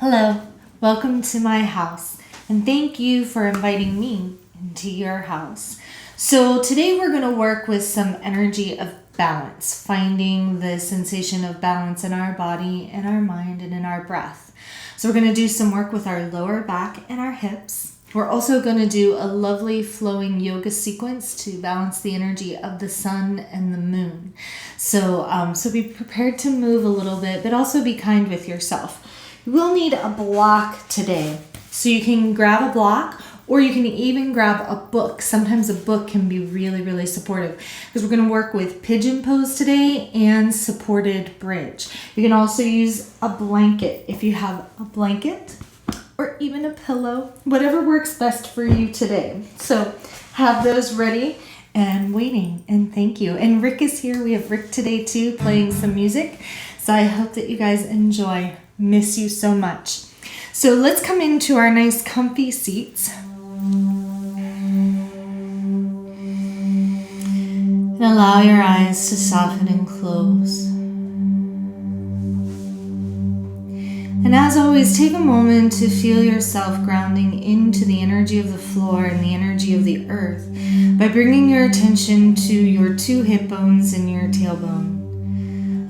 Hello, welcome to my house, and thank you for inviting me into your house. So today we're going to work with some energy of balance, finding the sensation of balance in our body, in our mind, and in our breath. So we're going to do some work with our lower back and our hips. We're also going to do a lovely flowing yoga sequence to balance the energy of the sun and the moon. So be prepared to move a little bit, but also be kind with yourself. You will need a block today. So you can grab a block, or you can even grab a book. Sometimes a book can be really, really supportive because we're going to work with pigeon pose today and supported bridge. You can also use a blanket if you have a blanket or even a pillow, whatever works best for you today. So have those ready and waiting, and thank you. And Rick is here. We have Rick today too, playing some music. So I hope that you guys enjoy. Miss you so much. So let's come into our nice comfy seats. And allow your eyes to soften and close. And as always, take a moment to feel yourself grounding into the energy of the floor and the energy of the earth by bringing your attention to your two hip bones and your tailbone.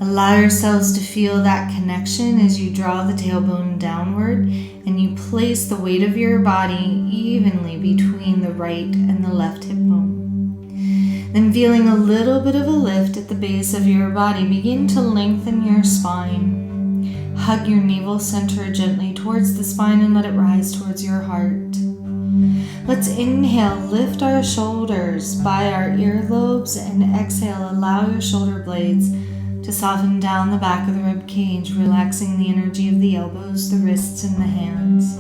Allow yourselves to feel that connection as you draw the tailbone downward and you place the weight of your body evenly between the right and the left hip bone. Then feeling a little bit of a lift at the base of your body, begin to lengthen your spine. Hug your navel center gently towards the spine and let it rise towards your heart. Let's inhale, lift our shoulders by our earlobes, and exhale, allow your shoulder blades to soften down the back of the rib cage, relaxing the energy of the elbows, the wrists, and the hands.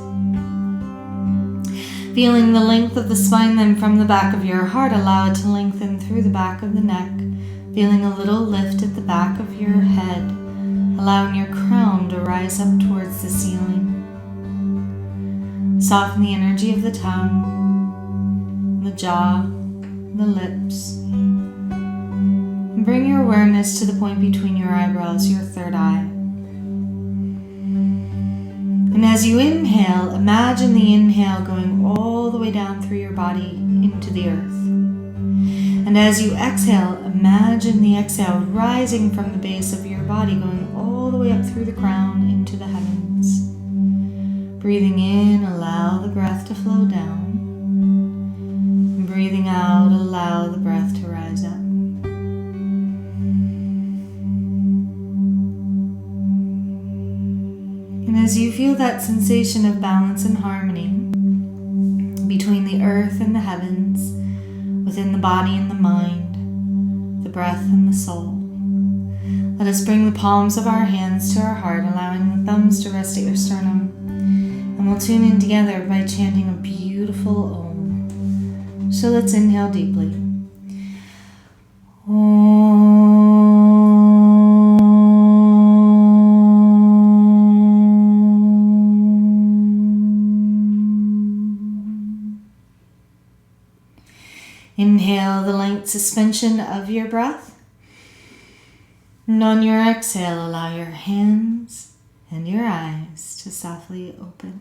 Feeling the length of the spine then from the back of your heart, allow it to lengthen through the back of the neck, feeling a little lift at the back of your head, allowing your crown to rise up towards the ceiling. Soften the energy of the tongue, the jaw, the lips. Bring your awareness to the point between your eyebrows, your third eye. And as you inhale, imagine the inhale going all the way down through your body into the earth. And as you exhale, imagine the exhale rising from the base of your body, going all the way up through the crown into the heavens. Breathing in, allow the breath to flow down. And breathing out, allow the breath to rise up. And as you feel that sensation of balance and harmony between the earth and the heavens, within the body and the mind, the breath and the soul, let us bring the palms of our hands to our heart, allowing the thumbs to rest at your sternum. And we'll tune in together by chanting a beautiful Om. So let's inhale deeply. Om. Inhale the light suspension of your breath. And on your exhale, allow your hands and your eyes to softly open.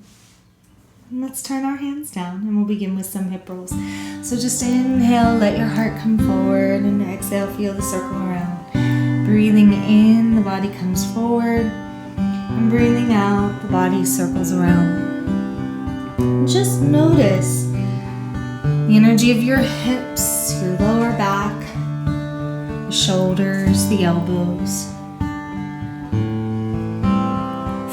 And let's turn our hands down and we'll begin with some hip rolls. So just inhale, let your heart come forward, and exhale, feel the circle around. Breathing in, the body comes forward, and breathing out, the body circles around. Just notice the energy of your hips, your lower back, the shoulders, the elbows.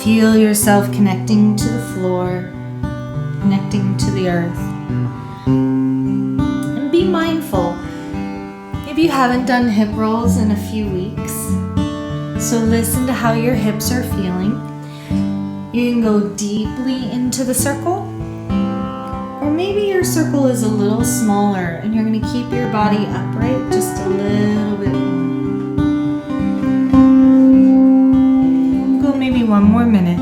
Feel yourself connecting to the floor, connecting to the earth. And be mindful if you haven't done hip rolls in a few weeks. So listen to how your hips are feeling. You can go deeply into the circle, or maybe your circle is a little smaller and you're going to keep your body upright just a little bit more. Go maybe one more minute.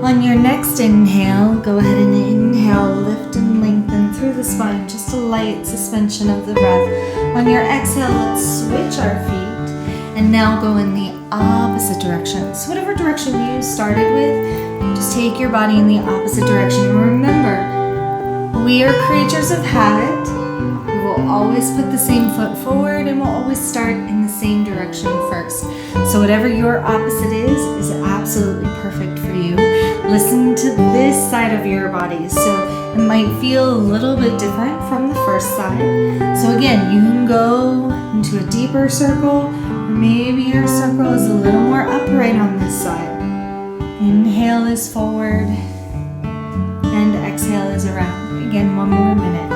On your next inhale, go ahead and inhale, lift and lengthen through the spine, just a light suspension of the breath. On your exhale, let's switch our feet and now go in the opposite direction. So whatever direction you started with, just take your body in the opposite direction. Remember, we are creatures of habit. We will always put the same foot forward and we'll always start in the same direction first. So whatever your opposite is absolutely perfect for you. Listen to this side of your body. So it might feel a little bit different from the first side. So again, you can go into a deeper circle, or maybe your circle is a little more upright on this side. Inhale is forward, and exhale is around. Again, one more minute.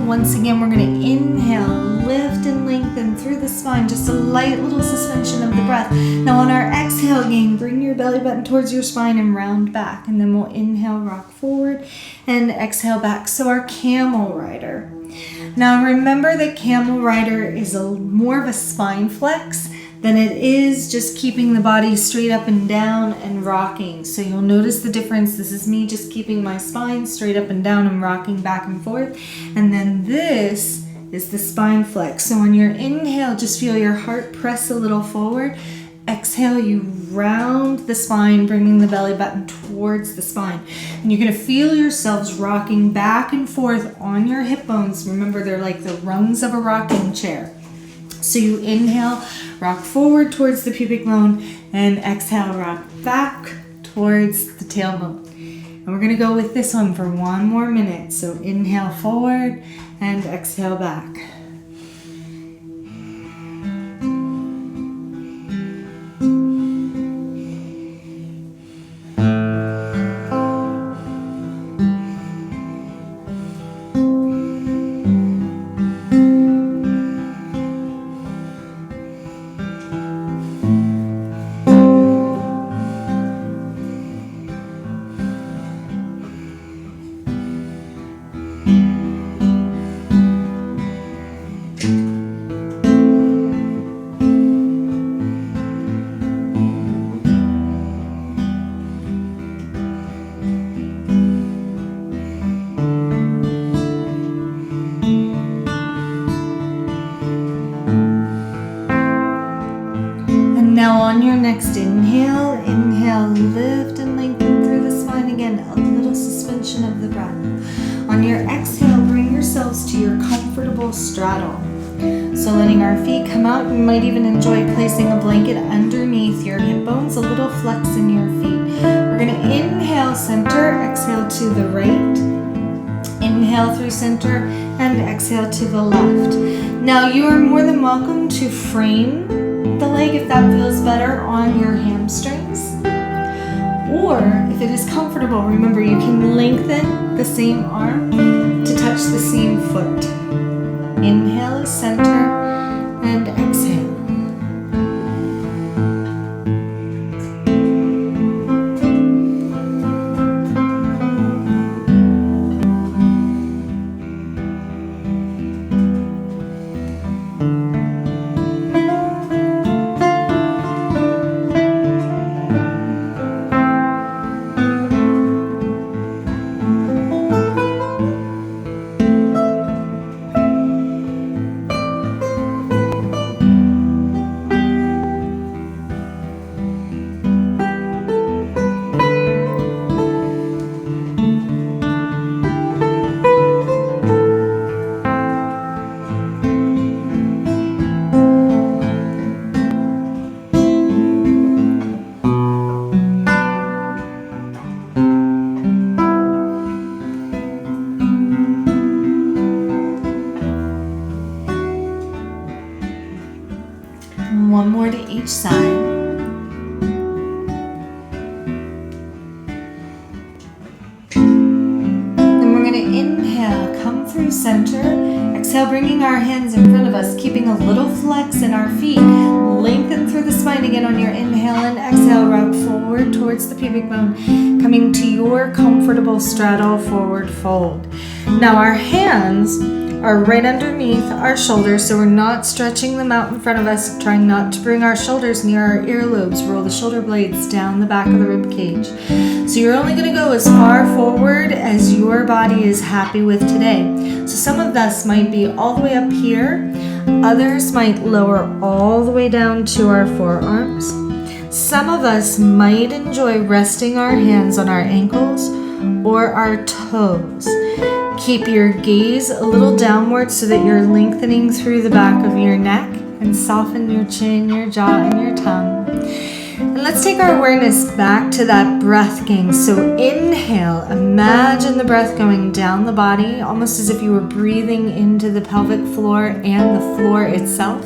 Once again, we're going to inhale, lift and lengthen through the spine, just a light little suspension of the breath. Now on our exhale, again, bring your belly button towards your spine and round back. And then we'll inhale, rock forward, and exhale back. So our camel rider. Now remember that camel rider is more of a spine flex than it is just keeping the body straight up and down and rocking. So you'll notice the difference. This is me just keeping my spine straight up and down and rocking back and forth. And then this is the spine flex. So on your inhale, just feel your heart press a little forward. Exhale, you round the spine, bringing the belly button towards the spine. And you're going to feel yourselves rocking back and forth on your hip bones. Remember, they're like the rungs of a rocking chair. So you inhale, rock forward towards the pubic bone, and exhale, rock back towards the tailbone. And we're going to go with this one for one more minute. So inhale forward and exhale back. Now on your next inhale, lift and lengthen through the spine again, a little suspension of the breath. On your exhale, bring yourselves to your comfortable straddle. So letting our feet come out, you might even enjoy placing a blanket underneath your hip bones, a little flex in your feet. We're going to inhale center, exhale to the right. Inhale through center and exhale to the left. Now you are more than welcome to frame the leg if that feels better on your hamstrings. Or if it is comfortable, remember you can lengthen the same arm to touch the same foot. Inhale is center and exhale. One more to each side. Then we're going to inhale, come through center. Exhale, bringing our hands in front of us, keeping a little flex in our feet. Lengthen through the spine again on your inhale and exhale. Rock forward towards the pubic bone, coming to your comfortable straddle forward fold. Now our hands are right underneath our shoulders, so we're not stretching them out in front of us, trying not to bring our shoulders near our earlobes. Roll the shoulder blades down the back of the rib cage. So you're only going to go as far forward as your body is happy with today. So some of us might be all the way up here. Others might lower all the way down to our forearms. Some of us might enjoy resting our hands on our ankles or our toes. Keep your gaze a little downward so that you're lengthening through the back of your neck, and soften your chin, your jaw, and your tongue. And let's take our awareness back to that breath, gang. So inhale, imagine the breath going down the body, almost as if you were breathing into the pelvic floor and the floor itself.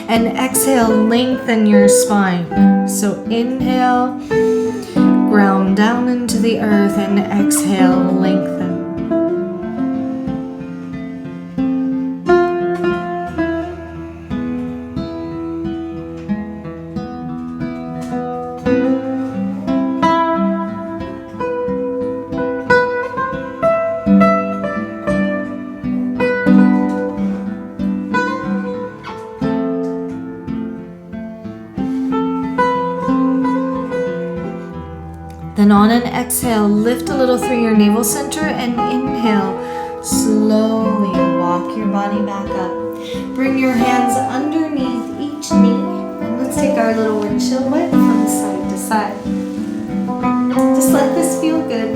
And exhale, lengthen your spine. So inhale, ground down into the earth, and exhale, lengthen. Then on an exhale, lift a little through your navel center, and inhale, slowly walk your body back up. Bring your hands underneath each knee, and let's take our little windshield wipe from side to side. Just let this feel good.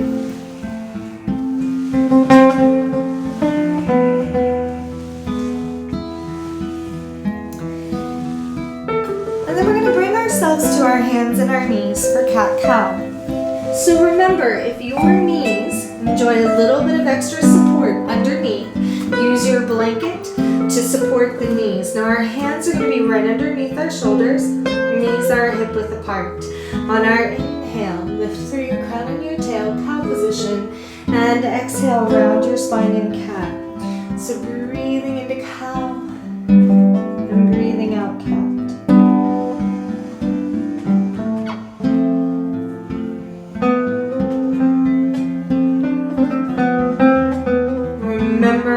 And then we're going to bring ourselves to our hands and our knees for cat-cow. So remember, if your knees enjoy a little bit of extra support underneath, use your blanket to support the knees. Now our hands are going to be right underneath our shoulders. Knees are hip width apart. On our inhale, lift through your crown and your tail, cow position, and exhale, round your spine in cat. So breathing into cow and breathing out cat.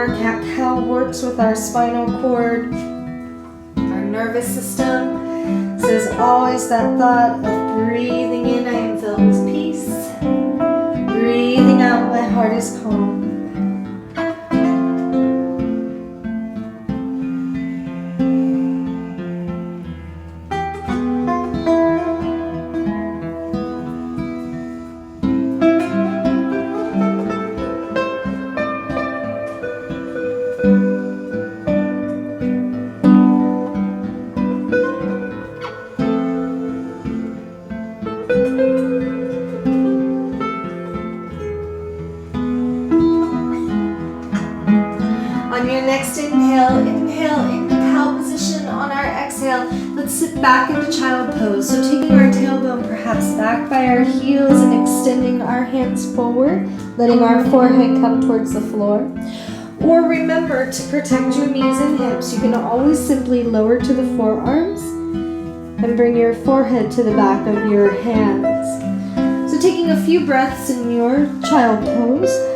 Cat-cow works with our spinal cord, our nervous system. So there's always that thought of breathing in, I am filled with peace. Breathing out, my heart is calm. On your next inhale, inhale into cow position. On our exhale, let's sit back into child pose. So taking our tailbone perhaps back by our heels and extending our hands forward, letting our forehead come towards the floor. Or remember to protect your knees and hips. You can always simply lower to the forearms and bring your forehead to the back of your hands. So taking a few breaths in your child pose.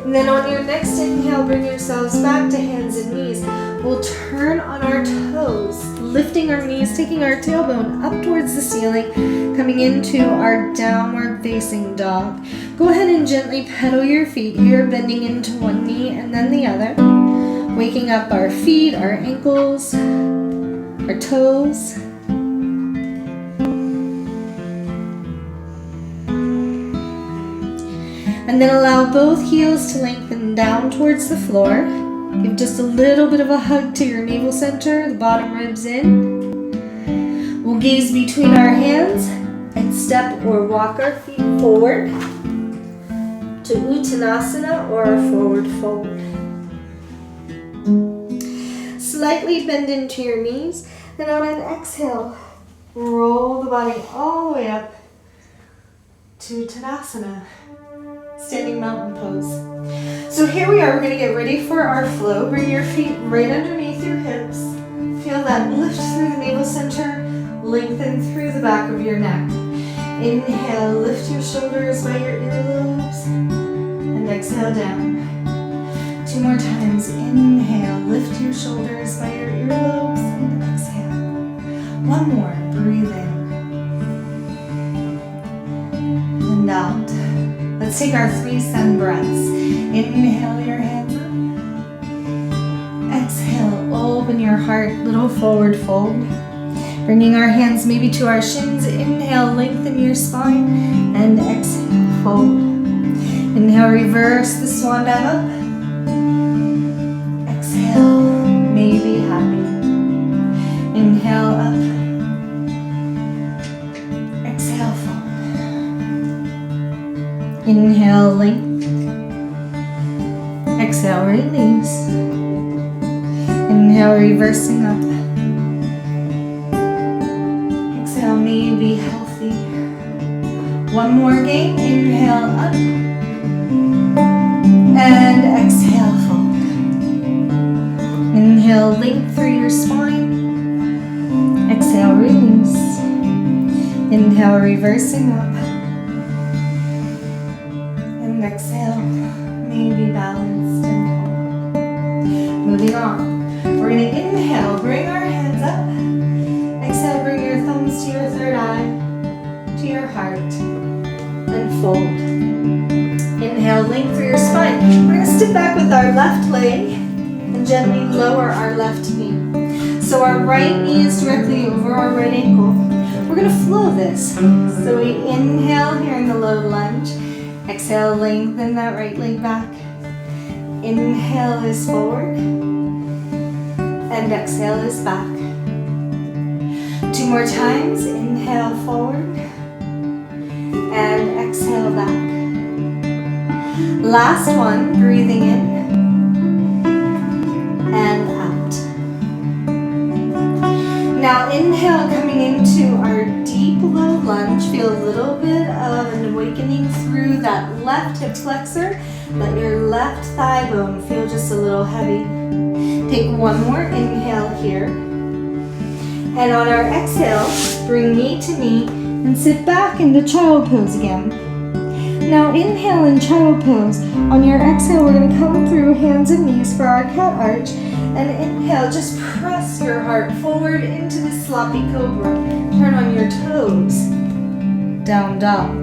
And then on your next inhale, bring yourselves back to hands and knees. We'll turn on our toes, lifting our knees, taking our tailbone up towards the ceiling, coming into our downward facing dog. Go ahead and gently pedal your feet here, bending into one knee and then the other. Waking up our feet, our ankles, our toes. And then allow both heels to lengthen down towards the floor. Give just a little bit of a hug to your navel center, the bottom ribs in. We'll gaze between our hands and step or walk our feet forward to Uttanasana or our forward fold. Slightly bend into your knees, and on an exhale, roll the body all the way up to Tadasana, standing mountain pose. So here we are, we're going to get ready for our flow. Bring your feet right underneath your hips. Feel that lift through the navel center, lengthen through the back of your neck. Inhale, lift your shoulders by your earlobes, and exhale down. 2 more times. Inhale, lift your shoulders by your earlobes, and exhale. 1 more. Breathe in and out. Let's take our 3 sun breaths. Inhale your hands up. Exhale, open your heart, little forward fold. Bringing our hands maybe to our shins. Inhale, lengthen your spine, and exhale, fold. Inhale, reverse the swan dive up. Exhale, maybe happy. Inhale up. Exhale, fold. Inhale, length. Exhale, release. Inhale, reversing up. Exhale, maybe healthy. 1 more game. Inhale up. And exhale, fold. Inhale, length through your spine. Exhale, release. Inhale, reversing up. And exhale, maybe balanced and hold. Moving on. We're going to inhale, bring our hands up. Exhale, bring your thumbs to your third eye, to your heart, and fold. Inhale, length through your spine. We're going to step back with our left leg and gently lower our left knee. So our right knee is directly over our right ankle. We're going to flow this. So we inhale here in the low lunge. Exhale, lengthen that right leg back. Inhale is forward. And exhale is back. 2 more times. Inhale forward. And exhale back. Last one, breathing in. And out. Now inhale, coming into our deep low lunge. Feel a little bit of an awakening through that left hip flexor. Let your left thigh bone feel just a little heavy. Take 1 more inhale here. And on our exhale, bring knee to knee and sit back into child pose again. Now inhale in child pose. On your exhale, we're going to come through hands and knees for our cat arch. And inhale, just press your heart forward into the sloppy cobra. Turn on your toes. Down dog.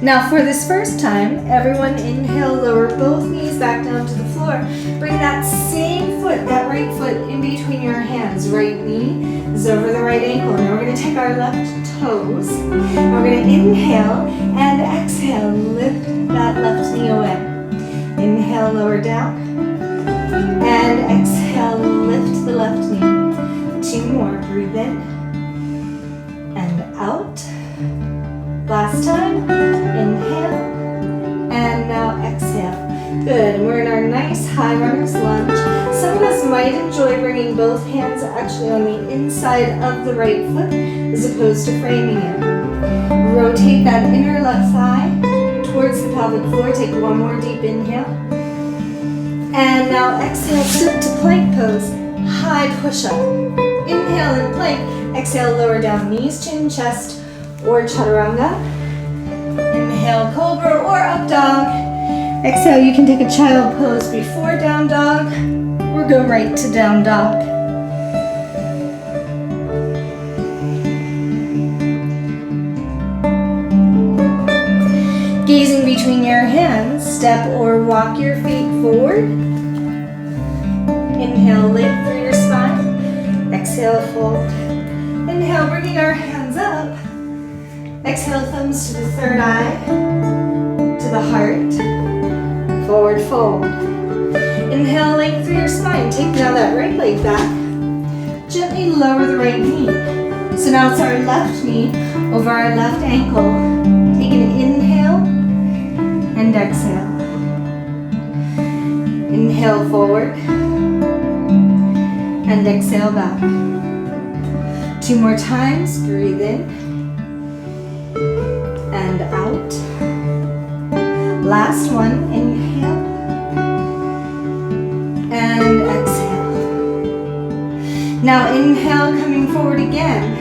Now for this first time, everyone inhale, lower both knees back down to the floor. Bring that same foot, that right foot, in between your hands. Right knee is over the right ankle. Now we're going to take our left toes. And we're going to inhale and exhale. Lift that left knee away. Inhale, lower down. And exhale, lift the left knee. 2 more. Breathe in. And out. Last time. Inhale. And now exhale. Good. We're in our nice high runner's lunge. Some of us might enjoy bringing both hands actually on the inside of the right foot as opposed to framing it. Rotate that inner left thigh towards the pelvic floor. Take 1 more deep inhale. And now exhale, step to plank pose. High push-up. Inhale in plank. Exhale, lower down knees, chin, chest, or chaturanga. Inhale, cobra or up dog. Exhale, you can take a child pose before down dog or go right to down dog. Gazing between your hands, step or walk your feet forward. Inhale, length through your spine. Exhale, fold. Inhale, bringing our hands up. Exhale, thumbs to the third eye, to the heart. Forward fold. Inhale, length through your spine. Take now that right leg back. Gently lower the right knee. So now it's our left knee over our left ankle. Take an inhale and exhale. Inhale forward and exhale back. 2 more times. Breathe in and out. Last one. Inhale and exhale. Now inhale, coming forward again.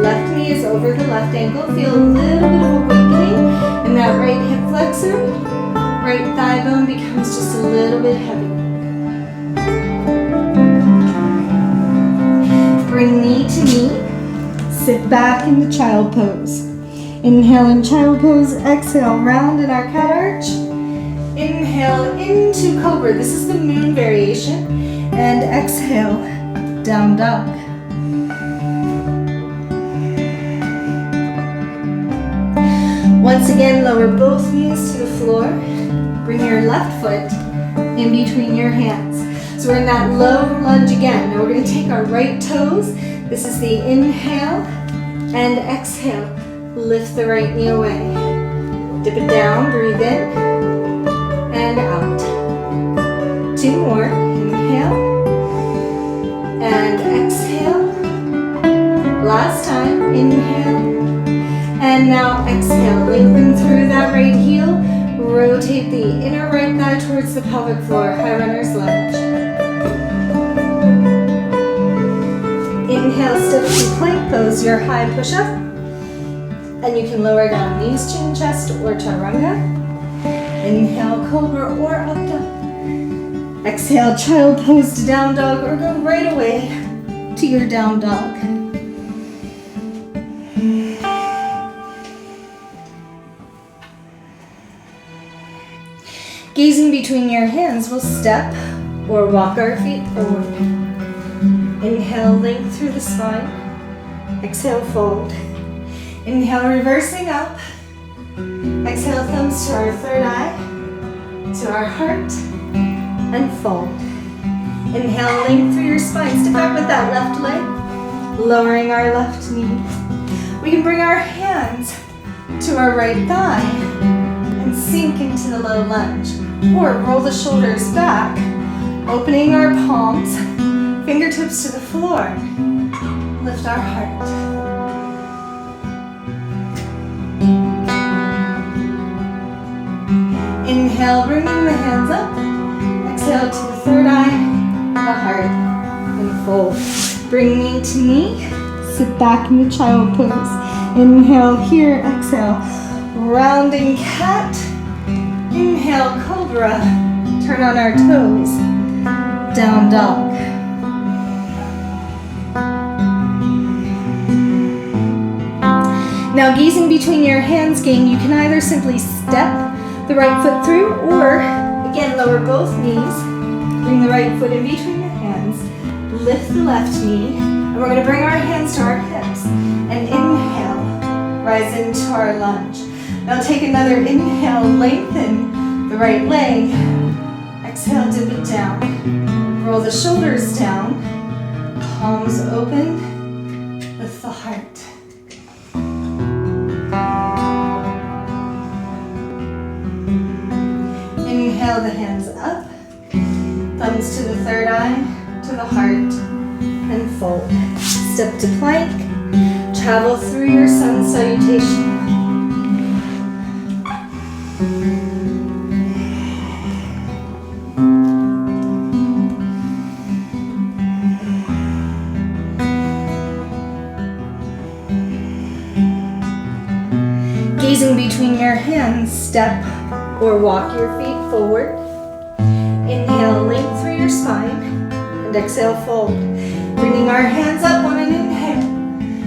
Left knee is over the left ankle. Feel a little bit of awakening in that right hip flexor. Right thigh bone becomes just a little bit heavy. Bring knee to knee. Sit back in the child pose. Inhale in child pose. Exhale, round in our cat arch. Inhale into cobra. This is the moon variation. And exhale, down dog. Once again, lower both knees to the floor. Bring your left foot in between your hands. So we're in that low lunge again. Now we're going to take our right toes. This is the inhale and exhale. Lift the right knee away. Dip it down, breathe in and out. 2 more. Inhale and exhale. Last time. Inhale. And now exhale, lengthen through that right heel. Rotate the inner right thigh towards the pelvic floor, high runner's lunge. Inhale, step to plank pose, your high push-up. And you can lower down knees, chin, chest, or chaturanga. Inhale, cobra or up dog. Exhale, child pose to down dog, or go right away to your down dog. Gazing between your hands, we'll step or walk our feet forward. Inhale, length through the spine. Exhale, fold. Inhale, reversing up. Exhale, thumbs to our third eye, to our heart, and fold. Inhale, length through your spine. Step back with that left leg, lowering our left knee. We can bring our hands to our right thigh and sink into the low lunge. Or roll the shoulders back, opening our palms, fingertips to the floor. Lift our heart. Inhale, bringing the hands up. Exhale to the third eye, the heart, and fold. Bring knee to knee. Sit back in the child pose. Inhale here, exhale. Rounding cat. Inhale, cobra. Turn on our toes. Down dog. Now gazing between your hands, gang, you can either simply step the right foot through, or again, lower both knees. Bring the right foot in between your hands. Lift the left knee. And we're going to bring our hands to our hips. And inhale, rise into our lunge. Now take another inhale, lengthen the right leg. Exhale, dip it down. Roll the shoulders down. Palms open. Lift the heart. Inhale the hands up. Thumbs to the third eye, to the heart, and fold. Step to plank. Travel through your sun salutation. Gazing between your hands, step or walk your feet forward. Inhale, length through your spine, and exhale, fold. Bringing our hands up on an inhale.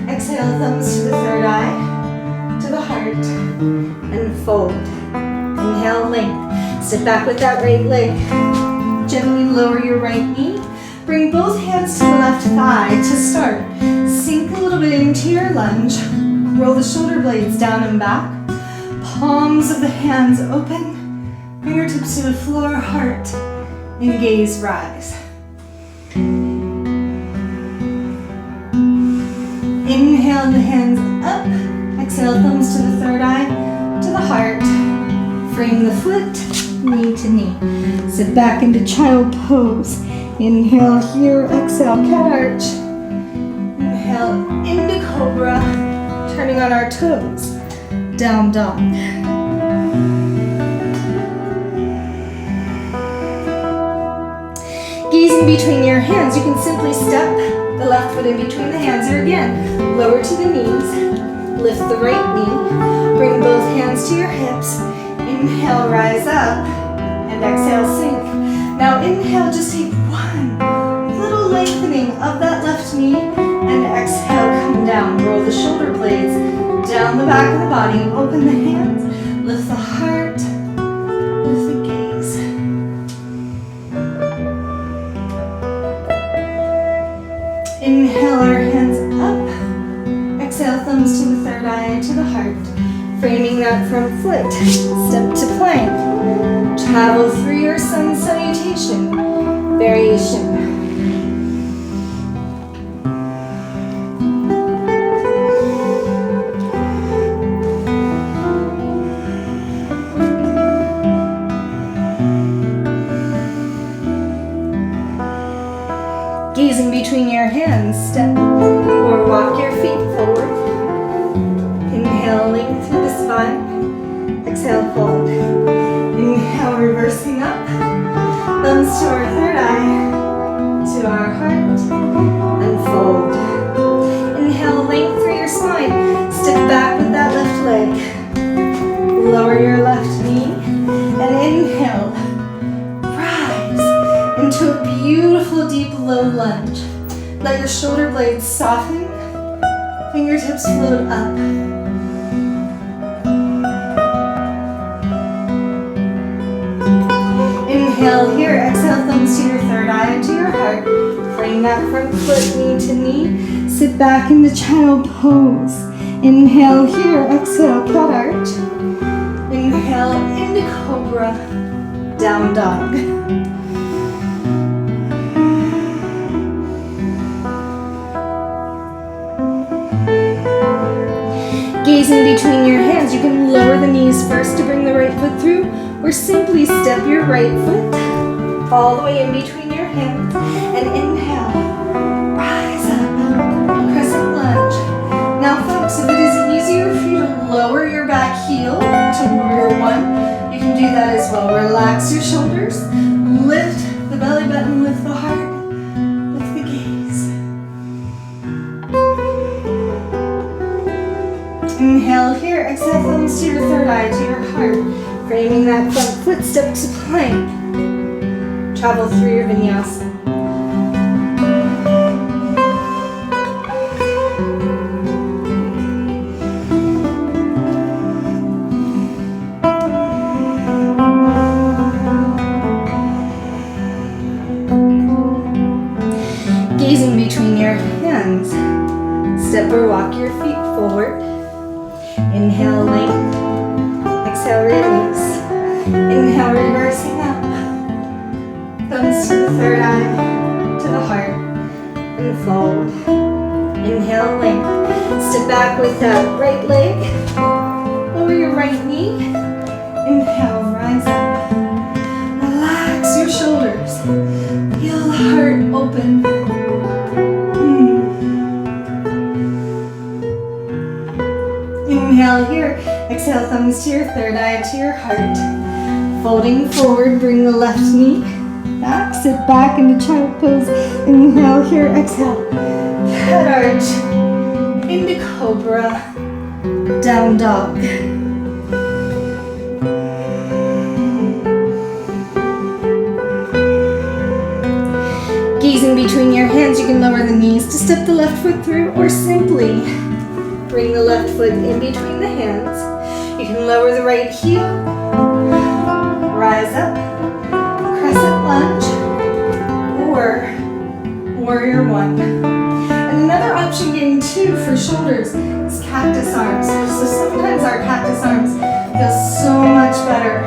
Exhale, thumbs to the third eye, to the heart, and fold. Inhale, length. Sit back with that right leg. Gently lower your right knee. Bring both hands to the left thigh to start. Sink a little bit into your lunge. Roll the shoulder blades down and back. Palms of the hands open. Fingertips to the floor, heart, and gaze rise. Inhale. Inhale the hands up. Exhale, thumbs to the third eye, to the heart. Frame the foot, knee to knee. Sit back into child pose. Inhale here, exhale, cat arch. Inhale into cobra, turning on our toes. Down dog. Gazing between your hands, you can simply step the left foot in between the hands, or again, lower to the knees. Lift the right knee. Bring both hands to your hips. Inhale, rise up, and exhale, sink. Now inhale, just take one little lengthening of that left knee, and exhale, come down. Roll the shoulder blades down the back of the body. Open the hands, lift the heart, lift the gaze. Inhale, our hands up. Exhale, thumbs to the third eye, to the heart. Framing that front foot. Step to plank. Travel through your sun salutation. Variation. Gazing between your hands, step or walk your feet forward. Inhale, length through the spine. Exhale, fold. Inhale, reversing up. Thumbs to our third eye, to our heart, and fold. Inhale, length through your spine. Step back with that left leg. Lower your left knee, and inhale. Into a beautiful deep low lunge. Let your shoulder blades soften, fingertips float up. Inhale here, exhale, thumbs to your third eye, to your heart. Frame that front foot knee to knee. Sit back into child pose. Inhale here, exhale, cat arch. Inhale into cobra, down dog. Gazing between your hands, you can lower the knees first to bring the right foot through, or simply step your right foot all the way in between your hands, and inhale, rise up, crescent lunge. Now folks, if it is easier for you to lower your back heel to warrior one, you can do that as well. Relax your shoulders, lift the belly button, lift the heart, lift the gaze. Inhale here, exhale, thumbs to your third eye, to your heart. Framing that front foot, step to plank. Travel through your vinyasa. Gazing between your hands, step or walk your feet forward. Inhale, length. Exhale, release. Inhale, reversing up. Thumbs to the third eye, to the heart, and fold. Inhale, length. Step back with that right leg. Lower your right knee. Inhale, rise up. Relax your shoulders. Feel the heart open. Inhale here, exhale, thumbs to your third eye, to your heart. Folding forward, bring the left knee back, sit back into child pose. Inhale here, exhale, cat arch, into cobra, down dog. Gazing between your hands, you can lower the knees to step the left foot through, or simply bring the left foot in between the hands. You can lower the right heel, rise up, crescent lunge, or warrior one. And another option getting two for shoulders is cactus arms. So sometimes our cactus arms feel so much better.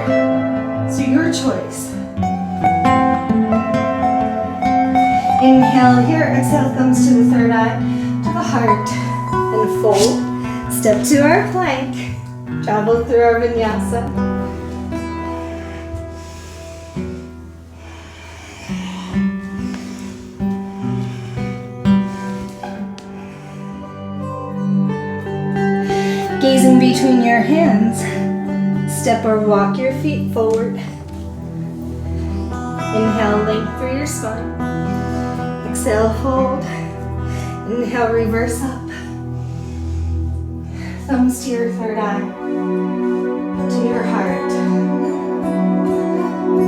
So your choice. Inhale here, exhale, thumbs to the third eye, to the heart. and fold. Step to our plank. Travel through our vinyasa. Gaze in between your hands. Step or walk your feet forward. Inhale, length through your spine. Exhale, fold. Inhale, reverse up. Thumbs to your third eye. To your heart.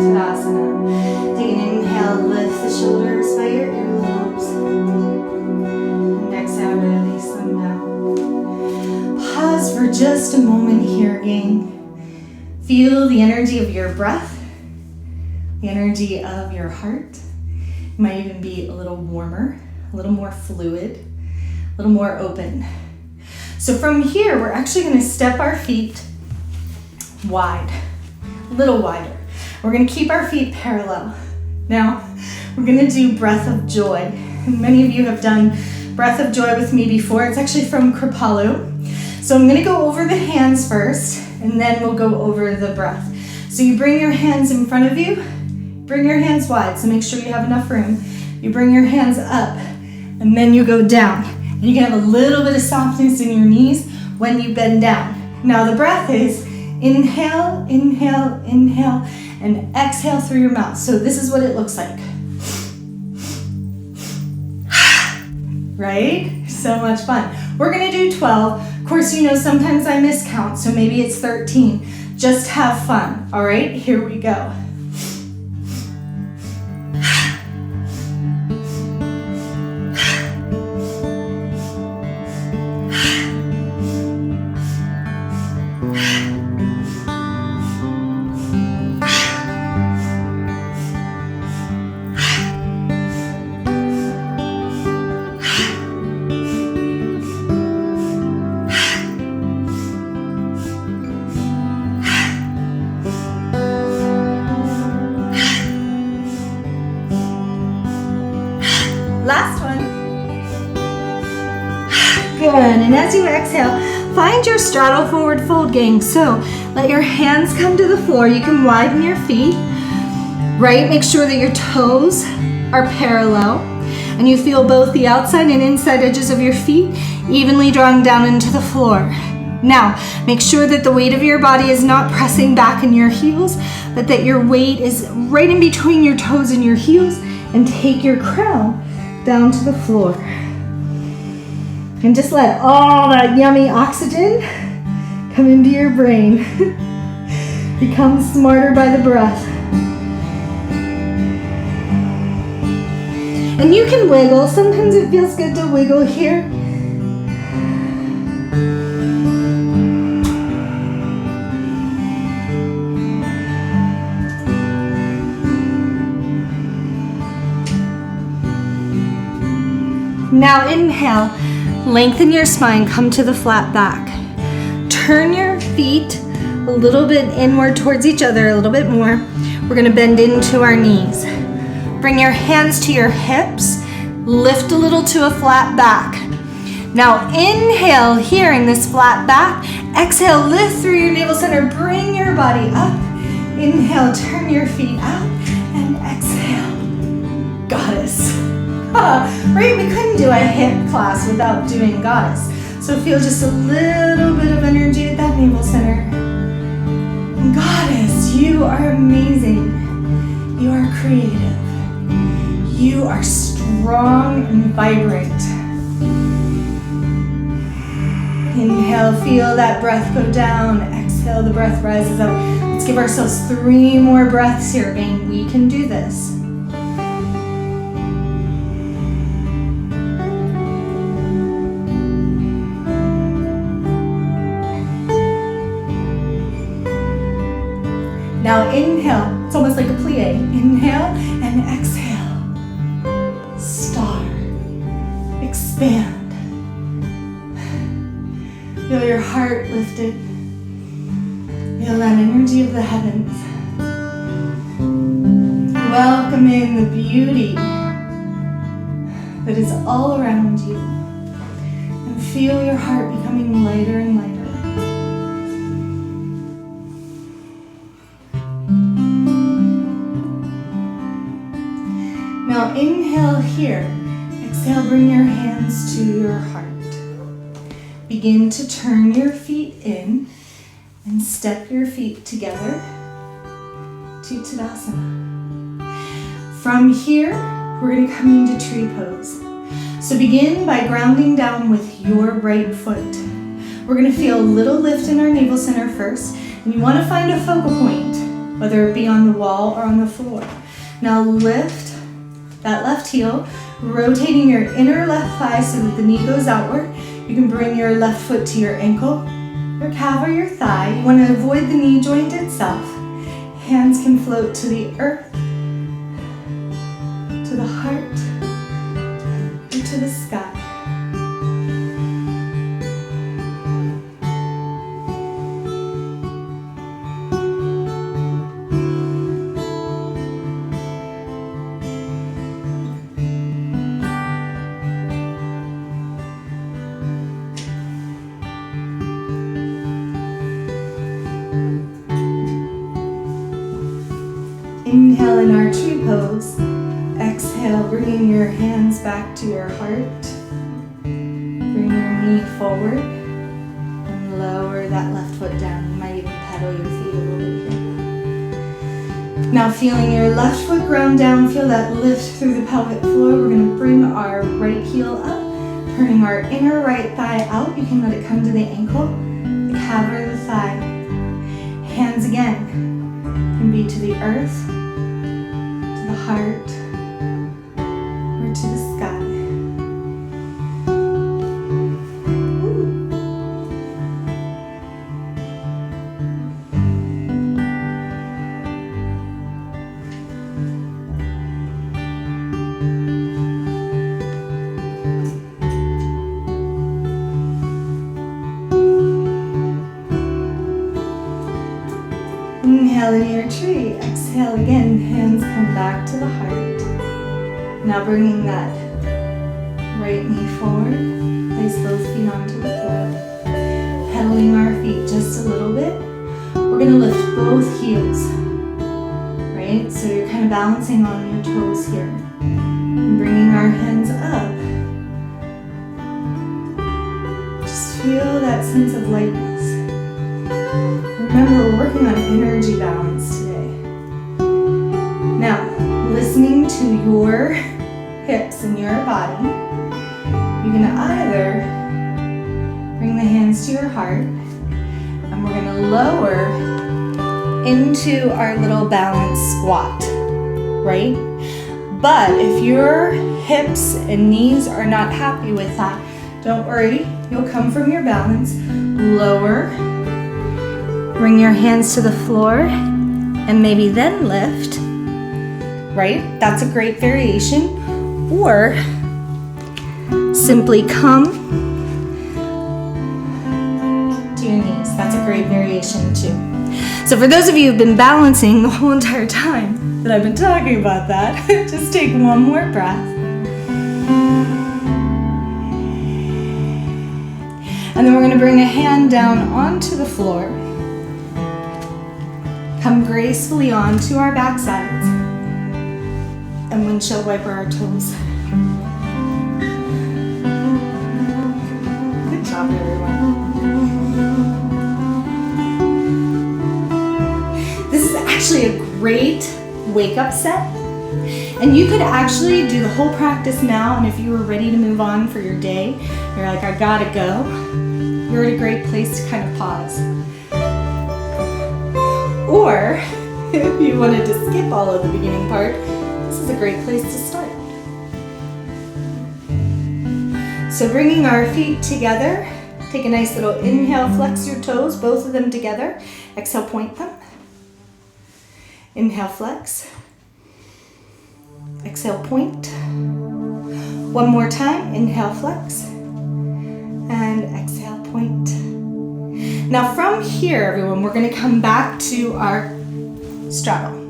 Tadasana. Take an inhale, lift the shoulders by your earlobes. And exhale, release them down. Pause for just a moment here, gang. Feel the energy of your breath, the energy of your heart. It might even be a little warmer, a little more fluid, a little more open. So from here, we're actually going to step our feet wide, a little wider. We're going to keep our feet parallel. Now, we're going to do breath of joy. And many of you have done breath of joy with me before. It's actually from Kripalu. So I'm going to go over the hands first, and then we'll go over the breath. So you bring your hands in front of you, bring your hands wide, so make sure you have enough room. You bring your hands up, and then you go down. And you can have a little bit of softness in your knees when you bend down. Now the breath is inhale, inhale, inhale, and exhale through your mouth. So this is what it looks like. Right? So much fun. We're gonna do 12. Of course, you know, sometimes I miscount, so maybe it's 13. Just have fun, all right? Here we go. Last one. Good, and as you exhale, find your straddle forward fold, gang. So let your hands come to the floor. You can widen your feet, right? Make sure that your toes are parallel, and you feel both the outside and inside edges of your feet evenly drawing down into the floor. Now, make sure that the weight of your body is not pressing back in your heels, but that your weight is right in between your toes and your heels, and take your crown down to the floor. And just let all that yummy oxygen come into your brain. Become smarter by the breath. And you can wiggle. Sometimes it feels good to wiggle here. Now inhale, lengthen your spine, come to the flat back. Turn your feet a little bit inward towards each other, a little bit more. We're gonna bend into our knees. Bring your hands to your hips, lift a little to a flat back. Now inhale here in this flat back. Exhale, lift through your navel center, bring your body up. Inhale, turn your feet out, and exhale, goddess. Right, we couldn't do a hip class without doing goddess. So feel just a little bit of energy at that navel center. And goddess, you are amazing. You are creative. You are strong and vibrant. Inhale, feel that breath go down. Exhale, the breath rises up. Let's give ourselves 3 more breaths here, gang. We can do this. Now inhale, it's almost like a plie. Inhale and exhale. Star. Expand. Feel your heart lifted. Feel that energy of the heavens. Welcome in the beauty that is all around you. And feel your heart becoming lighter and lighter. Now inhale here. Exhale, bring your hands to your heart. Begin to turn your feet in and step your feet together to Tadasana. From here, we're going to come into tree pose. So begin by grounding down with your right foot. We're going to feel a little lift in our navel center first, and you want to find a focal point, whether it be on the wall or on the floor. Now lift that left heel, rotating your inner left thigh so that the knee goes outward. You can bring your left foot to your ankle, your calf or your thigh. You want to avoid the knee joint itself. Hands can float to the earth, to the heart, or to the sky. Inhale in our tree pose. Exhale, bringing your hands back to your heart. Bring your knee forward and lower that left foot down. You might even pedal your feet a little bit here. Now feeling your left foot ground down, feel that lift through the pelvic floor. We're going to bring our right heel up, turning our inner right thigh out. You can let it come to the ankle, the calf or the thigh. Hands again can be to the earth, the heart, or to the sky. Inhale in your tree, exhale again, hands come back to the heart. Now bringing that right knee forward, place both feet onto the floor. Pedaling our feet just a little bit. We're going to lift both heels, right? So you're kind of balancing on your toes here. And bringing our hands up. Just feel that sense of lightness. Remember, we're working on energy balance today. Now, listening to your hips and your body, you can either bring the hands to your heart, and we're going to lower into our little balance squat, right? But if your hips and knees are not happy with that, don't worry. You'll come from your balance, lower, bring your hands to the floor, and maybe then lift, right? That's a great variation. Or simply come to your knees. That's a great variation too. So for those of you who've been balancing the whole entire time that I've been talking about that, just take one more breath. And then we're going to bring a hand down onto the floor. Come gracefully onto our back sides and windshield wiper our toes. Good job, everyone. This is actually a great wake-up set, and you could actually do the whole practice now, and if you were ready to move on for your day, you're like, I gotta go, you're at a great place to kind of pause. Or, if you wanted to skip all of the beginning part, this is a great place to start. So bringing our feet together, take a nice little inhale, flex your toes, both of them together. Exhale, point them. Inhale, flex. Exhale, point. One more time, inhale, flex. And exhale, point. Now from here, everyone, we're going to come back to our straddle.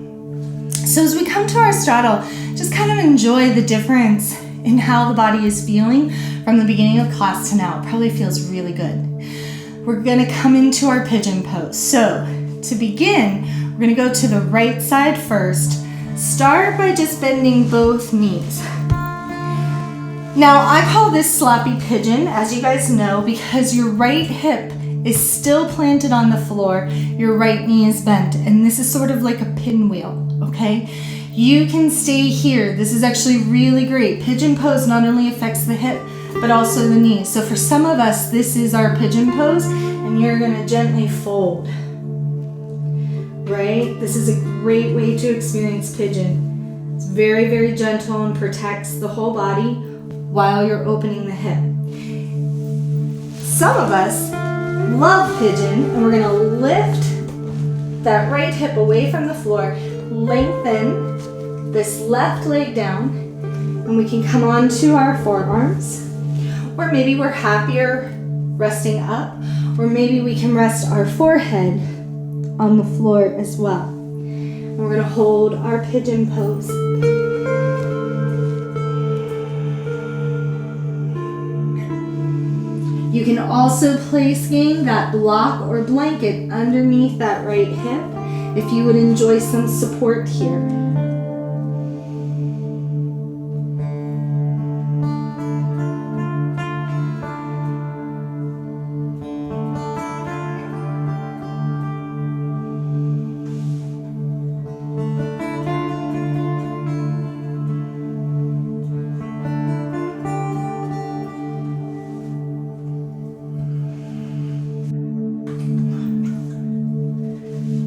So as we come to our straddle, just kind of enjoy the difference in how the body is feeling from the beginning of class to now. It probably feels really good. We're gonna come into our pigeon pose. So to begin, we're gonna go to the right side first. Start by just bending both knees. Now I call this sloppy pigeon, as you guys know, because your right hip is still planted on the floor, your right knee is bent, and this is sort of like a pinwheel, okay? You can stay here. This is actually really great. Pigeon pose not only affects the hip, but also the knee. So for some of us, this is our pigeon pose, and you're gonna gently fold, right? This is a great way to experience pigeon. It's very, very gentle and protects the whole body while you're opening the hip. Some of us love pigeon, and we're gonna lift that right hip away from the floor, lengthen this left leg down, and we can come onto our forearms, or maybe we're happier resting up, or maybe we can rest our forehead on the floor as well. And we're gonna hold our pigeon pose. You can also place, gang, that block or blanket underneath that right hip if you would enjoy some support here.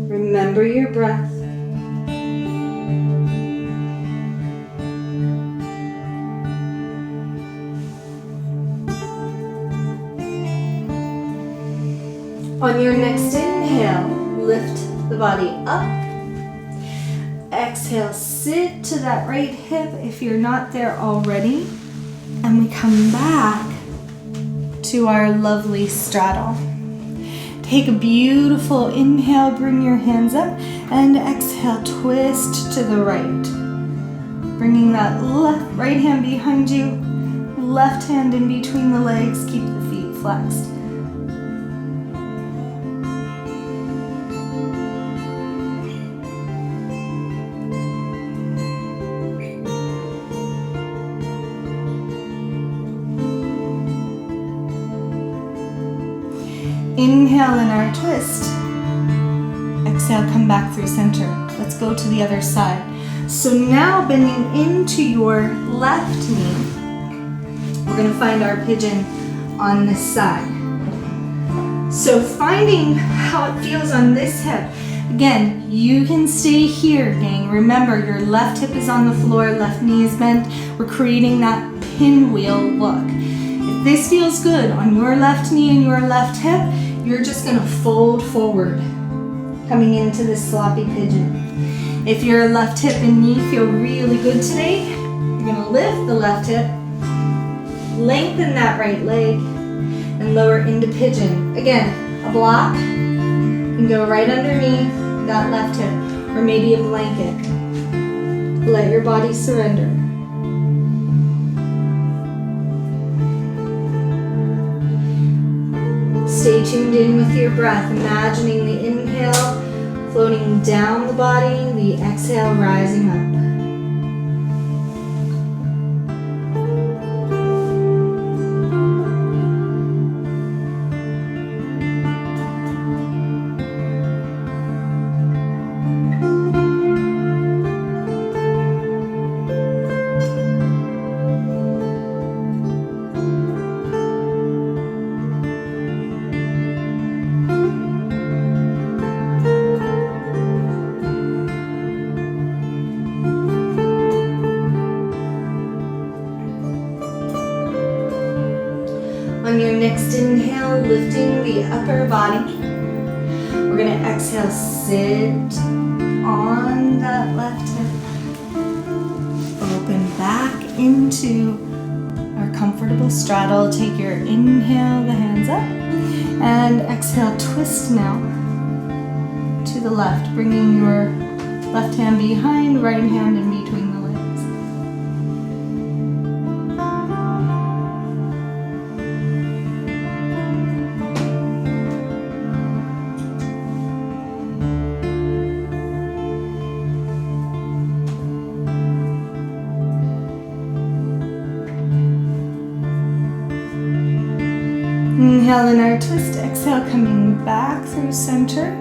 Remember your breath. On your next inhale, lift the body up. Exhale, sit to that right hip if you're not there already. And we come back to our lovely straddle. Take a beautiful inhale, bring your hands up, and exhale, twist to the right. Bringing that right hand behind you, left hand in between the legs, keep the feet flexed. Inhale in our twist. Exhale, come back through center. Let's go to the other side. So now bending into your left knee, we're going to find our pigeon on this side. So finding how it feels on this hip. Again, you can stay here, gang. Remember, your left hip is on the floor, left knee is bent. We're creating that pinwheel look. If this feels good on your left knee and your left hip, you're just gonna fold forward, coming into this sloppy pigeon. If your left hip and knee feel really good today, you're gonna lift the left hip, lengthen that right leg, and lower into pigeon. Again, a block can go right underneath that left hip, or maybe a blanket. Let your body surrender. Stay tuned in with your breath, imagining the inhale floating down the body, the exhale rising up. On your next inhale, lifting the upper body. We're going to exhale, sit on that left hip. Open back into our comfortable straddle. Take your inhale, the hands up, and exhale, twist now to the left, bringing your left hand behind, right hand in between the legs. inhale in our twist, exhale, coming back through center.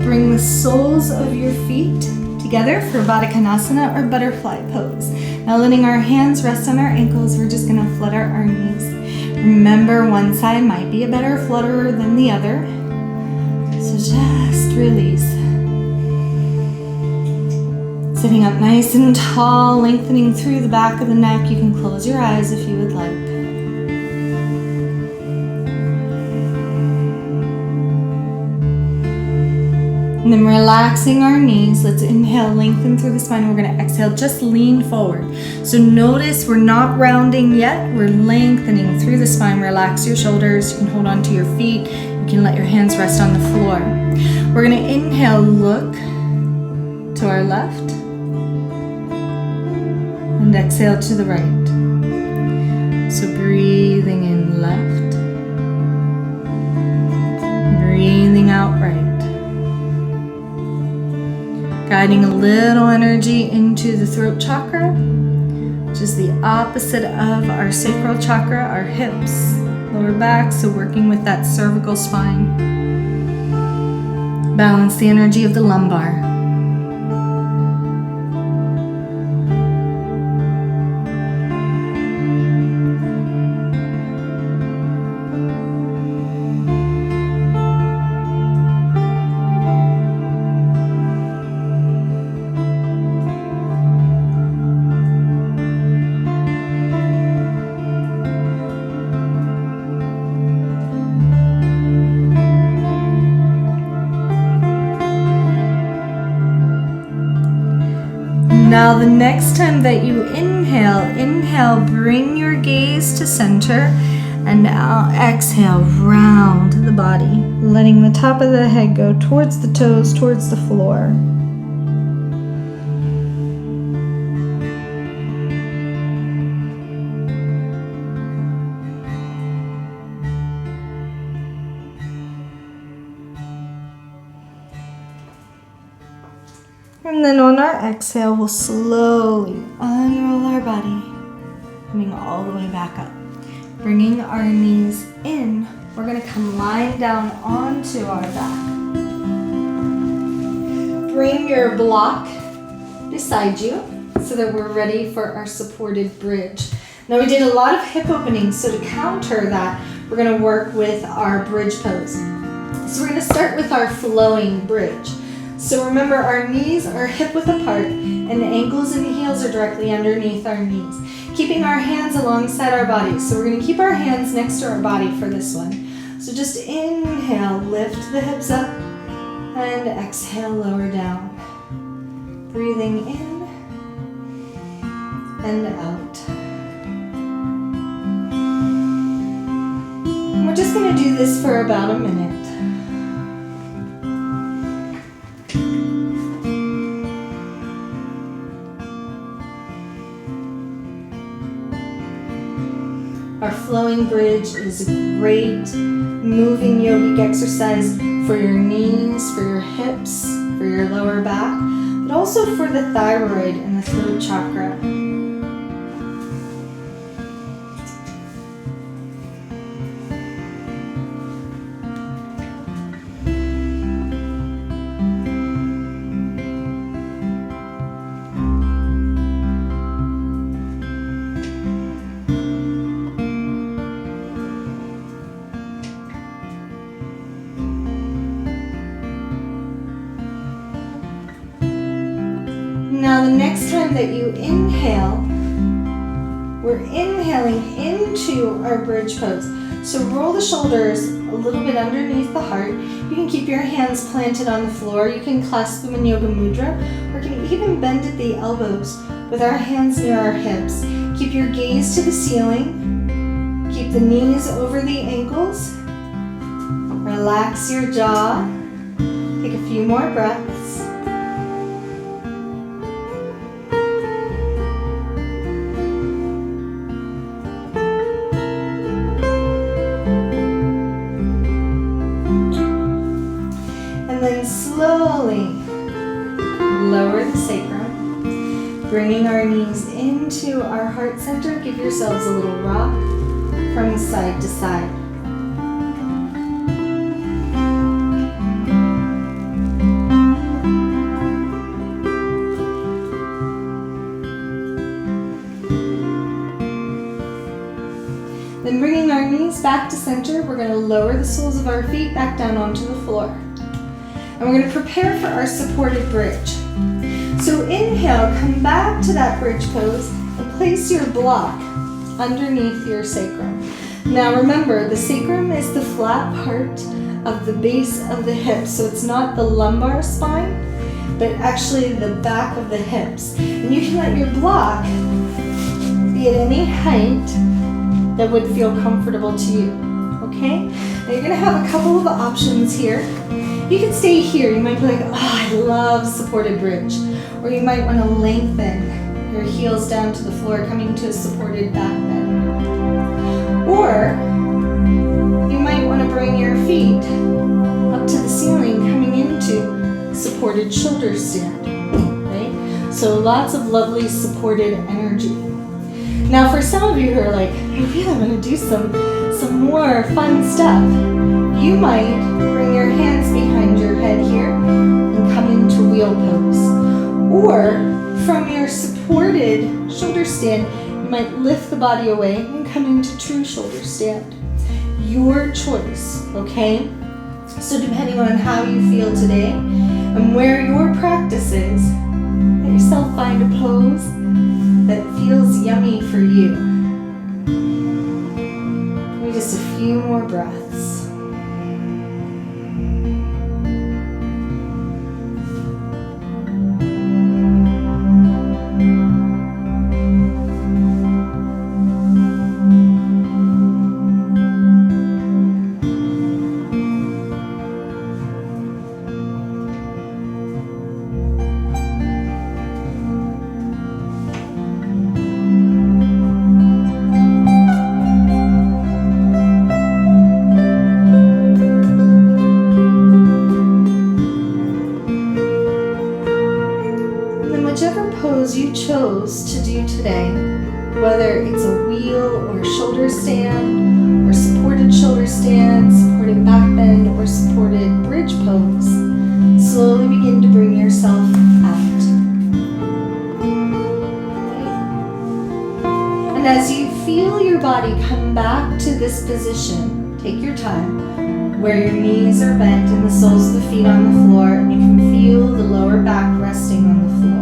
Bring the soles of your feet together for Baddha Konasana or butterfly pose. Now letting our hands rest on our ankles, we're just gonna flutter our knees. Remember, one side might be a better flutterer than the other. So just release. Sitting up nice and tall, lengthening through the back of the neck. You can close your eyes if you would like. And then relaxing our knees. Let's inhale, lengthen through the spine. We're going to exhale, just lean forward. So notice we're not rounding yet. We're lengthening through the spine. Relax your shoulders. You can hold on to your feet. You can let your hands rest on the floor. We're going to inhale, look to our left. And exhale to the right. So breathing in left. Breathing out right. Guiding a little energy into the throat chakra, which is the opposite of our sacral chakra, our hips, lower back, so working with that cervical spine. Balance the energy of the lumbar. Now the next time that you inhale, bring your gaze to center, and now exhale, round the body, letting the top of the head go towards the toes, towards the floor. And then on our exhale, we'll slowly unroll our body, coming all the way back up. Bringing our knees in, we're going to come lying down onto our back. Bring your block beside you so that we're ready for our supported bridge. Now we did a lot of hip openings, so to counter that, we're going to work with our bridge pose. So we're going to start with our flowing bridge. So remember, our knees are hip width apart and the ankles and the heels are directly underneath our knees, keeping our hands alongside our bodies. So we're going to keep our hands next to our body for this one. So just inhale, lift the hips up, and exhale, lower down. Breathing in and out. And we're just going to do this for about a minute. Our flowing bridge is a great moving yogic exercise for your knees, for your hips, for your lower back, but also for the thyroid and the throat chakra. Now the next time that you inhale, we're inhaling into our bridge pose. So roll the shoulders a little bit underneath the heart. You can keep your hands planted on the floor. You can clasp them in Yoga Mudra, or you can even bend at the elbows with our hands near our hips. Keep your gaze to the ceiling. Keep the knees over the ankles. Relax your jaw. Take a few more breaths. Then slowly lower the sacrum, bringing our knees into our heart center. Give yourselves a little rock from side to side. back to center, we're going to lower the soles of our feet back down onto the floor. And we're going to prepare for our supported bridge. So inhale, come back to that bridge pose and place your block underneath your sacrum. Now remember, the sacrum is the flat part of the base of the hips. So it's not the lumbar spine, but actually the back of the hips. And you can let your block be at any height that would feel comfortable to you, okay? Now you're gonna have a couple of options here. You can stay here. You might be like, oh, I love supported bridge. Or you might wanna lengthen your heels down to the floor, coming to a supported back bend. Or you might wanna bring your feet up to the ceiling, coming into supported shoulder stand, right? So lots of lovely supported energy. Now for some of you who are like, I really want to do some more fun stuff, you might bring your hands behind your head here and come into wheel pose. Or from your supported shoulder stand, you might lift the body away and come into true shoulder stand. Your choice, okay? So depending on how you feel today and where your practice is, let yourself find a pose that feels yummy for you. Maybe just a few more breaths. You chose to do today, whether it's a wheel or shoulder stand or supported shoulder stand, supported back bend, or supported bridge pose, slowly begin to bring yourself out. And as you feel your body come back to this position, take your time, where your knees are bent and the soles of the feet on the floor, and you can feel the lower back resting on the floor.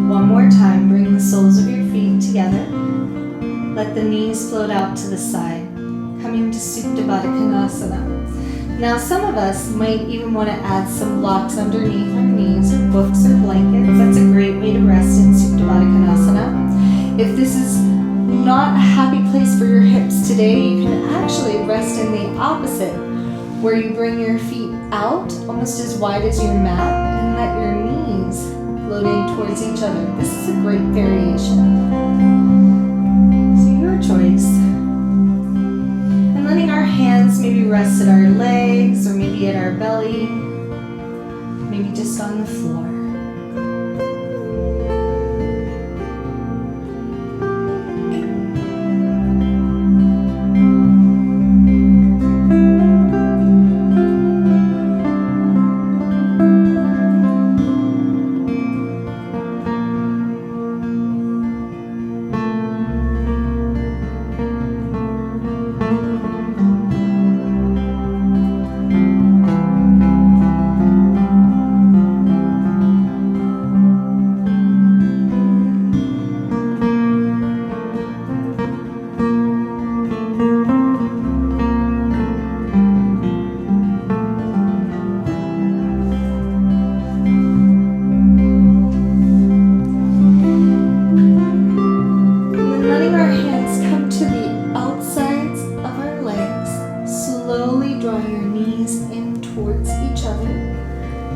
One more time, bring the soles of your feet together. Let the knees float out to the side, coming to Supta Baddha Konasana. Now some of us might even want to add some blocks underneath our knees, or books or blankets. That's a great way to rest in Supta Baddha Konasana. If this is not a happy place for your hips today, you can actually rest in the opposite, where you bring your feet out almost as wide as your mat and let your knees floating towards each other. This is a great variation. So your choice. And letting our hands maybe rest at our legs or maybe at our belly, maybe just on the floor.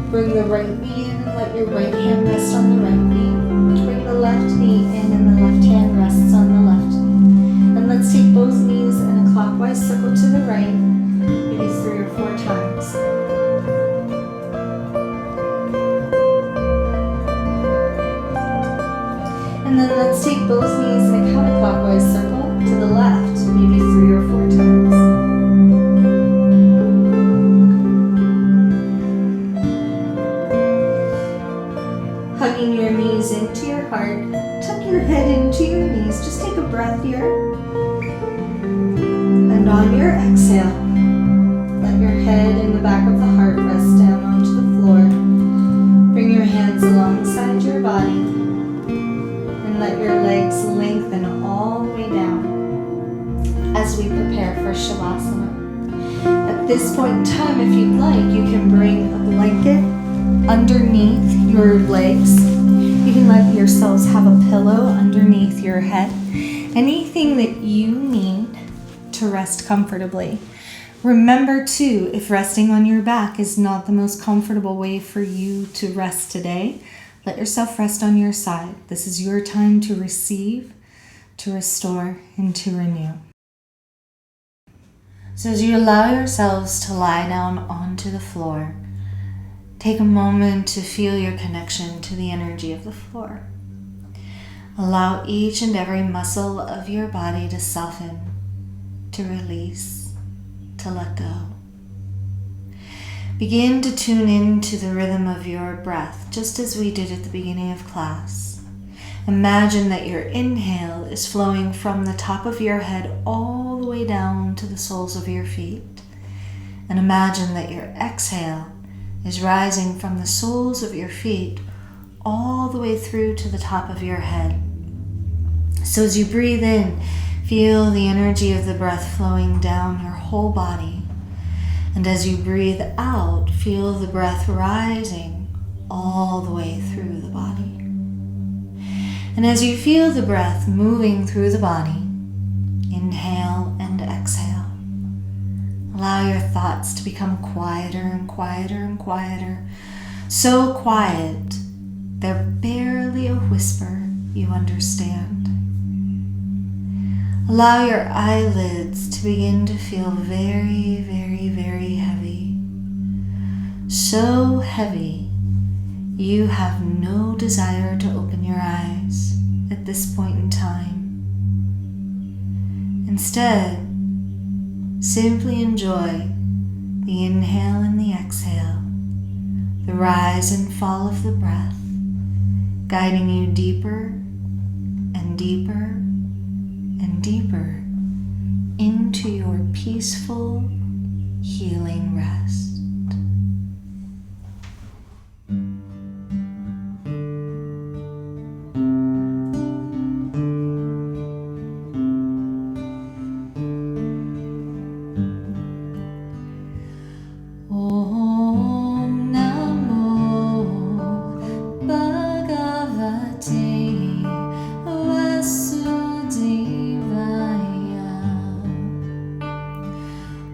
Bring the right knee in and let your right hand rest on the right knee. Bring the left knee in and the left hand rests on the left knee. And let's take both knees in a clockwise circle to the right, maybe 3 or 4 times. And then let's take both knees in a counterclockwise circle to the left, maybe 3 or 4 times. Hugging your knees into your heart, tuck your head into your knees. Just take a breath here. And And on your exhale, let your head and the back of the heart rest down onto the floor. Bring your hands alongside your body and let your legs lengthen all the way down as we prepare for Shavasana. At this point in time, if you'd like, you can bring a blanket underneath your legs. You can let yourselves have a pillow underneath your head. Anything that you need to rest comfortably. Remember too, if resting on your back is not the most comfortable way for you to rest today, let yourself rest on your side. This is your time to receive, to restore, and to renew. So as you allow yourselves to lie down onto the floor, take a moment to feel your connection to the energy of the floor. Allow each and every muscle of your body to soften, to release, to let go. Begin to tune in to the rhythm of your breath, just as we did at the beginning of class. Imagine that your inhale is flowing from the top of your head all the way down to the soles of your feet. And imagine that your exhale is rising from the soles of your feet all the way through to the top of your head. So as you breathe in, feel the energy of the breath flowing down your whole body. And as you breathe out, feel the breath rising all the way through the body. And as you feel the breath moving through the body, inhale and exhale. Allow your thoughts to become quieter and quieter and quieter. So quiet, they're barely a whisper you understand. Allow your eyelids to begin to feel very, very, very heavy. So heavy, you have no desire to open your eyes at this point in time. Instead, simply enjoy the inhale and the exhale, the rise and fall of the breath, guiding you deeper and deeper and deeper into your peaceful, healing rest. Om Namo Bhagavate Vasudevaya.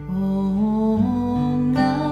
Om Namo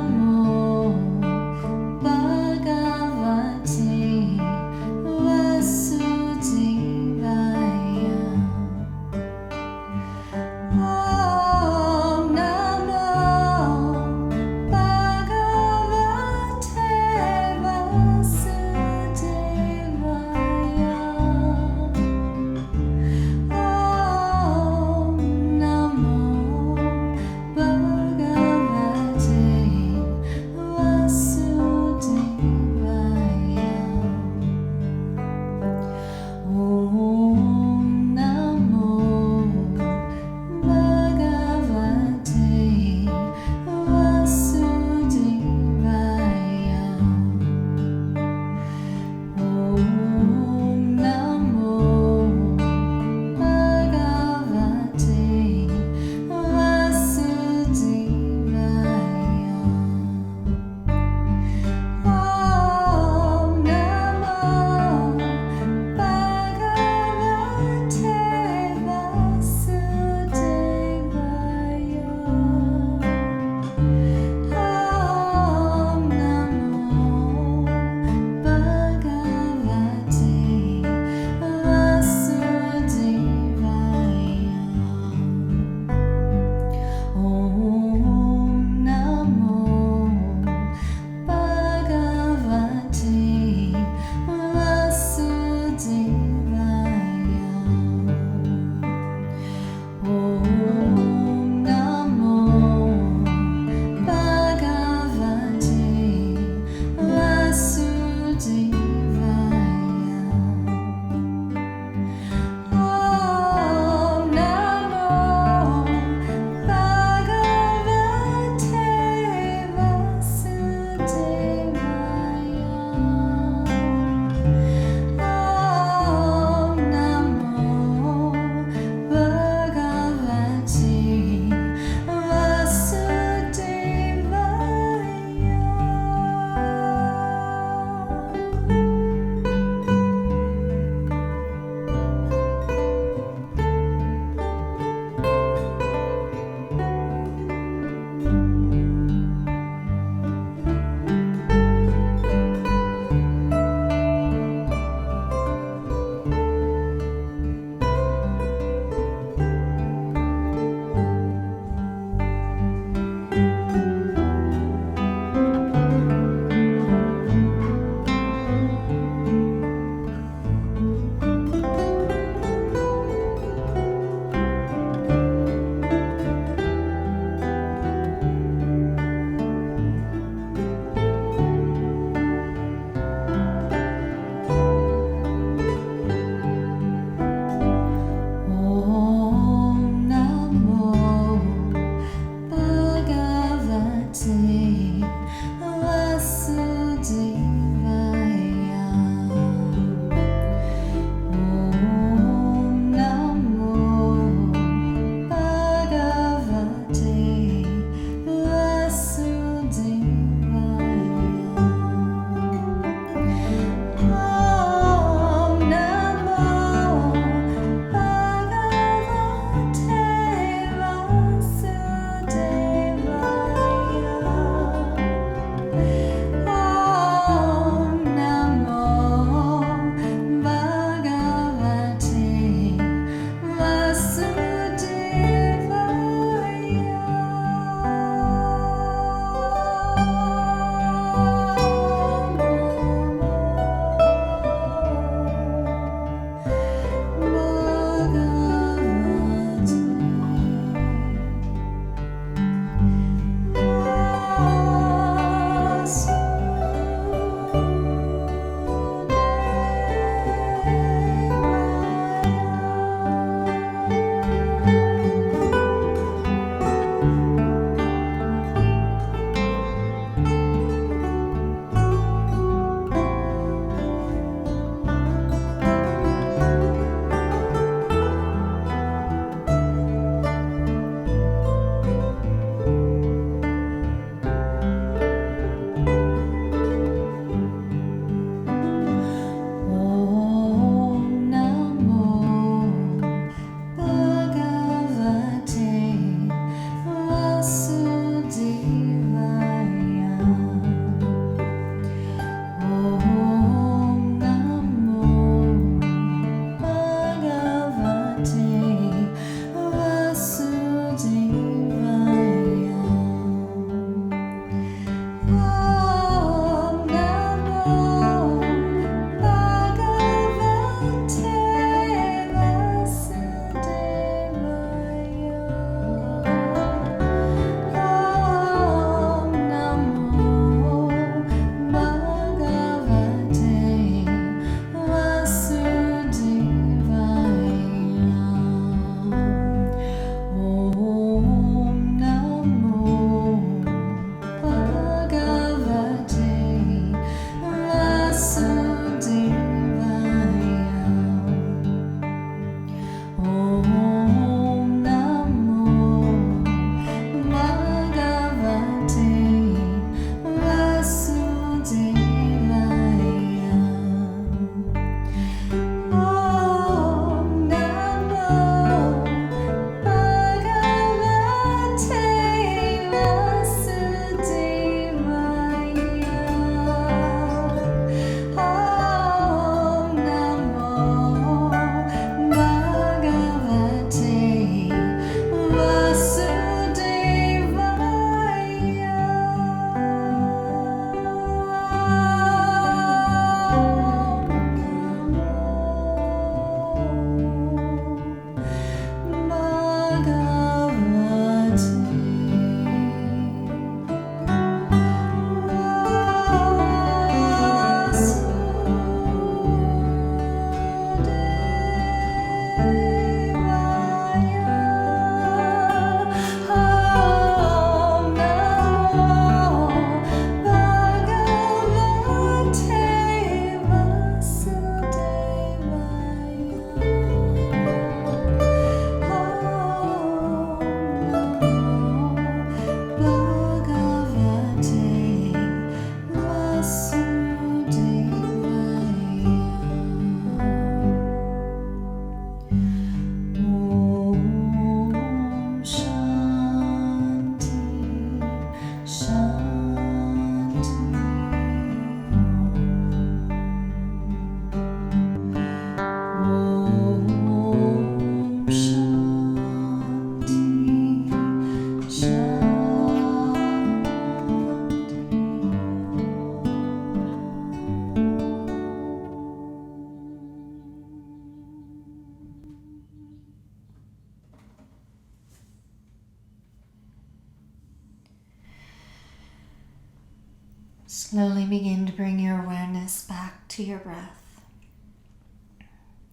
Slowly begin to bring your awareness back to your breath,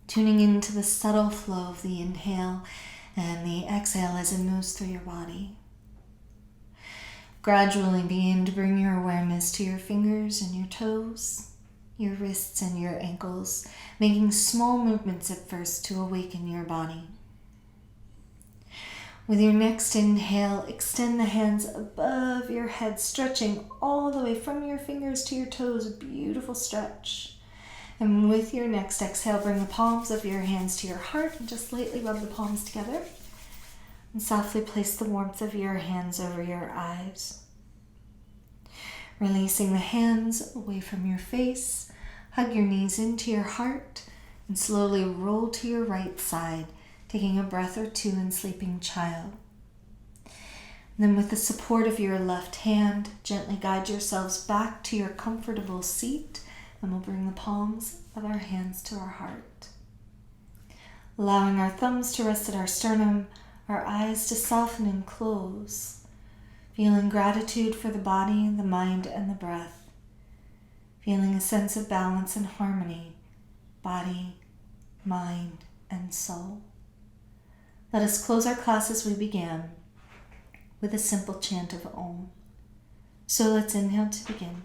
tuning into the subtle flow of the inhale and the exhale as it moves through your body. Gradually begin to bring your awareness to your fingers and your toes, your wrists and your ankles, making small movements at first to awaken your body. With your next inhale, extend the hands above your head, stretching all the way from your fingers to your toes, a beautiful stretch. And with your next exhale, bring the palms of your hands to your heart and just lightly rub the palms together. And softly place the warmth of your hands over your eyes. Releasing the hands away from your face, hug your knees into your heart, and slowly roll to your right side, taking a breath or two in sleeping child. And then with the support of your left hand, gently guide yourselves back to your comfortable seat, and we'll bring the palms of our hands to our heart. Allowing our thumbs to rest at our sternum, our eyes to soften and close, feeling gratitude for the body, the mind, and the breath, feeling a sense of balance and harmony, body, mind, and soul. Let us close our class as we began with a simple chant of Om. So let's inhale to begin.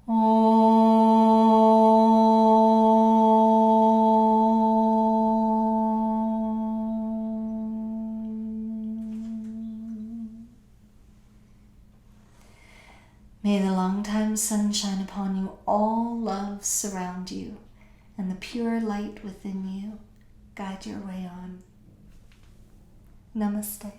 Om. May the long-time sun shine upon you, all love surround you, and the pure light within you guide your way on. Namaste.